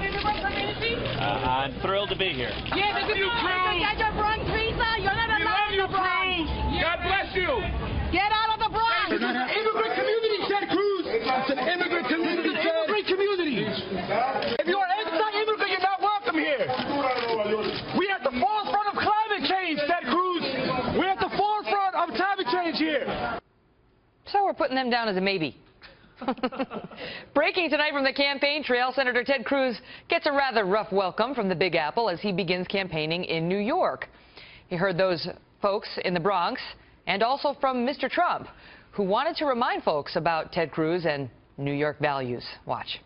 immigrant community? I'm thrilled to be here. Yeah, because you get your Bronx visa. You're not allowed in the Bronx. God bless you. Get out of the Bronx. It's an immigrant community, said Cruz. It's an immigrant community. It's an immigrant community. If you're anti-immigrant, you're not welcome here. We at the forefront of climate change, said Cruz. We're at the forefront of climate change here. So we're putting them down as a maybe. Breaking tonight from the campaign trail, Senator Ted Cruz gets a rather rough welcome from the Big Apple as he begins campaigning in New York. He heard those folks in the Bronx and also from Mr. Trump, who wanted to remind folks about Ted Cruz and New York values. Watch.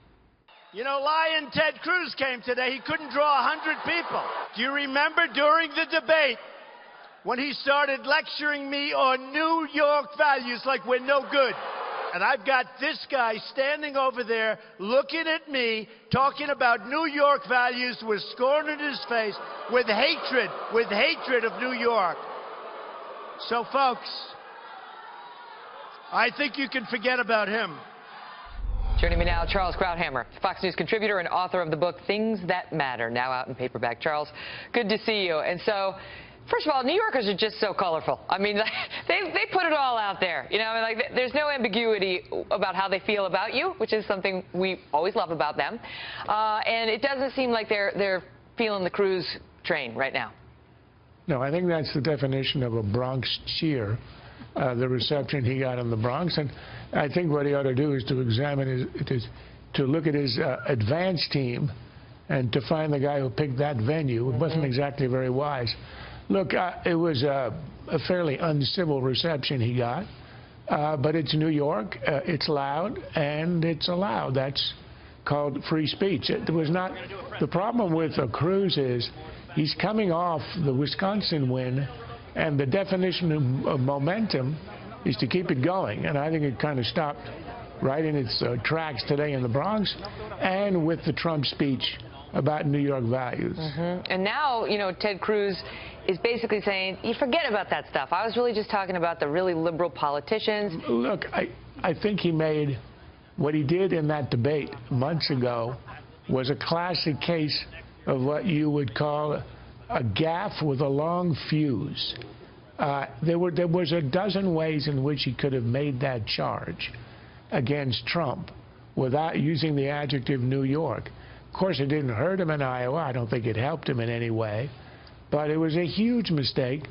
You know, Lion Ted Cruz came today. He couldn't draw 100 people. Do you remember during the debate when he started lecturing me on New York values like we're no good? And I've got this guy standing over there looking at me, talking about New York values with scorn in his face, with hatred of New York. So, folks, I think you can forget about him. Joining me now, Charles Krauthammer, Fox News contributor and author of the book Things That Matter, now out in paperback. Charles, good to see you. And so, first of all, New Yorkers are just so colorful. I mean, they put it all out there. You know, I mean, like, there's no ambiguity about how they feel about you, which is something we always love about them. And it doesn't seem like they're feeling the Cruz train right now. No, I think that's the definition of a Bronx cheer, the reception he got in the Bronx. And I think what he ought to do is to examine to look at his advance team and to find the guy who picked that venue. It wasn't exactly very wise. Look, it was a fairly uncivil reception he got, but it's New York, it's loud, and it's allowed. That's called free speech. It was not. The problem with Cruz is he's coming off the Wisconsin win, and the definition of momentum is to keep it going, and I think it kind of stopped right in its tracks today in the Bronx and with the Trump speech about New York values. And now, you know, Ted Cruz is basically saying, you forget about that stuff. I was really just talking about the really liberal politicians. Look, I think he made what he did in that debate months ago was a classic case of what you would call a gaffe with a long fuse. There was a dozen ways in which he could have made that charge against Trump without using the adjective New York. Of course, it didn't hurt him in Iowa. I don't think it helped him in any way. But it was a huge mistake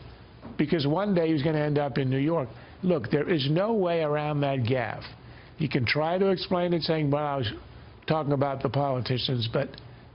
because one day he was going to end up in New York. Look, there is no way around that gaffe. You can try to explain it saying, well, I was talking about the politicians, but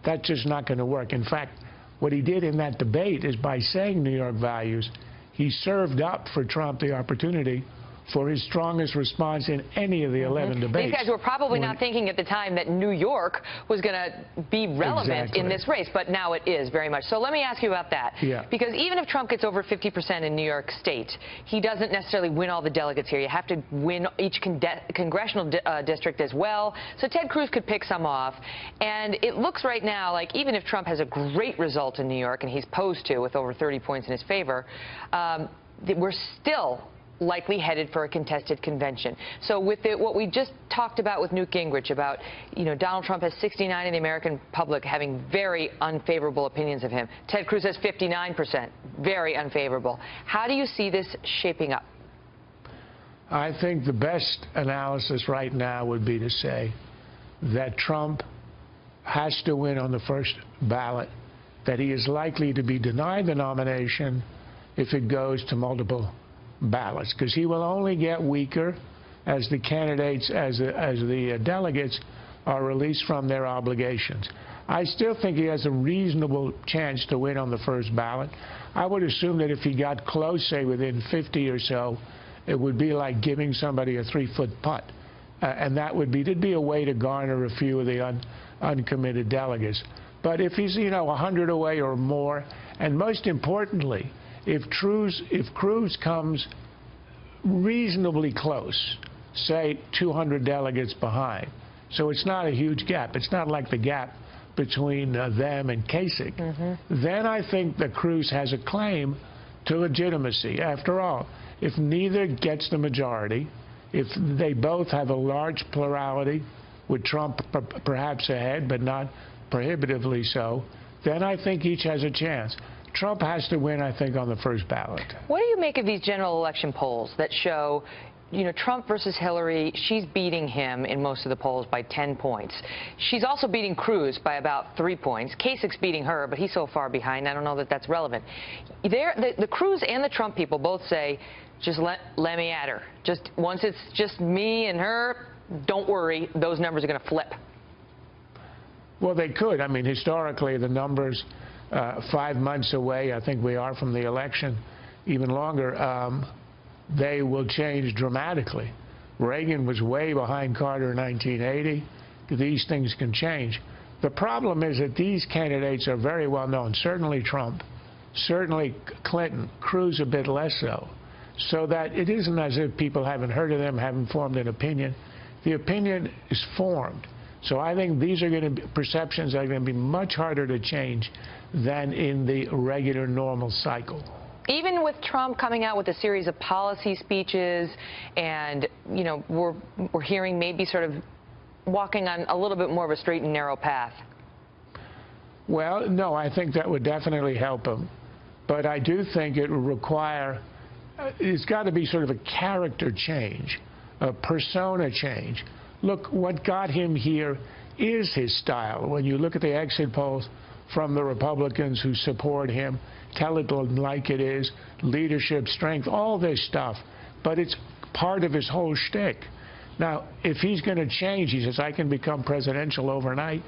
that's just not going to work. In fact, what he did in that debate is by saying New York values, he served up for Trump the opportunity for his strongest response in any of the 11 debates. These guys were probably not thinking at the time that New York was going to be relevant in this race, but now it is very much. So let me ask you about that. Yeah. Because even if Trump gets over 50% in New York State, he doesn't necessarily win all the delegates here. You have to win each congressional district as well. So Ted Cruz could pick some off. And it looks right now like even if Trump has a great result in New York, and he's posed to with over 30 points in his favor, we're still likely headed for a contested convention. So with what we just talked about with Newt Gingrich about, you know, Donald Trump has 69% in the American public having very unfavorable opinions of him. Ted Cruz has 59%, very unfavorable. How do you see this shaping up? I think the best analysis right now would be to say that Trump has to win on the first ballot, that he is likely to be denied the nomination if it goes to multiple ballots, because he will only get weaker as the candidates, as the delegates are released from their obligations. I still think he has a reasonable chance to win on the first ballot. I would assume that if he got close, say within 50 or so, it would be like giving somebody a 3-foot putt. And that would be, there'd be a way to garner a few of the uncommitted delegates. But if he's, you know, 100 away or more, and most importantly, if Cruz comes reasonably close, say 200 delegates behind, so it's not a huge gap. It's not like the gap between them and Kasich. Then I think that Cruz has a claim to legitimacy. After all, if neither gets the majority, if they both have a large plurality with Trump perhaps ahead, but not prohibitively so, then I think each has a chance. Trump has to win, I think, on the first ballot. What do you make of these general election polls that show, you know, Trump versus Hillary? She's beating him in most of the polls by 10 points. She's also beating Cruz by about 3 points. Kasich's beating her, but he's so far behind, I don't know that that's relevant. The Cruz and the Trump people both say, just let me at her. Just once it's just me and her, don't worry, those numbers are going to flip. Well, they could. I mean, historically, the numbers 5 months away, I think we are from the election, even longer, they will change dramatically. Reagan was way behind Carter in 1980. These things can change. The problem is that these candidates are very well known, certainly Trump, certainly Clinton, Cruz a bit less so, so that it isn't as if people haven't heard of them, haven't formed an opinion. The opinion is formed. So I think these are going to be perceptions that are going to be much harder to change than in the regular normal cycle. Even with Trump coming out with a series of policy speeches and, you know, we're hearing maybe sort of walking on a little bit more of a straight and narrow path. Well, no, I think that would definitely help him. But I do think it will require, it's got to be sort of a character change, a persona change. Look, what got him here is his style. When you look at the exit polls from the Republicans who support him, tell it like it is, leadership, strength, all this stuff. But it's part of his whole shtick. Now, if he's going to change, he says, I can become presidential overnight,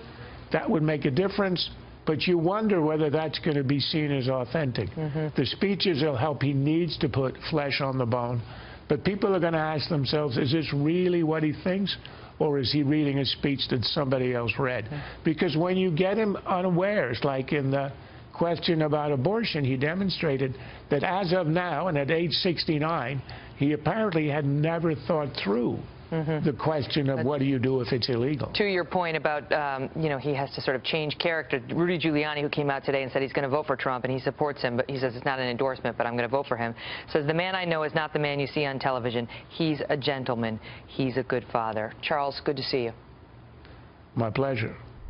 that would make a difference. But you wonder whether that's going to be seen as authentic. The speeches will help. He needs to put flesh on the bone. But people are going to ask themselves, is this really what he thinks? Or is he reading a speech that somebody else read? Because when you get him unawares, like in the question about abortion, he demonstrated that as of now, and at age 69, he apparently had never thought through the question of what do you do if it's illegal. To your point about, you know, he has to sort of change character. Rudy Giuliani, who came out today and said he's going to vote for Trump, and he supports him, but he says it's not an endorsement, but I'm going to vote for him, says the man I know is not the man you see on television. He's a gentleman. He's a good father. Charles, good to see you. My pleasure.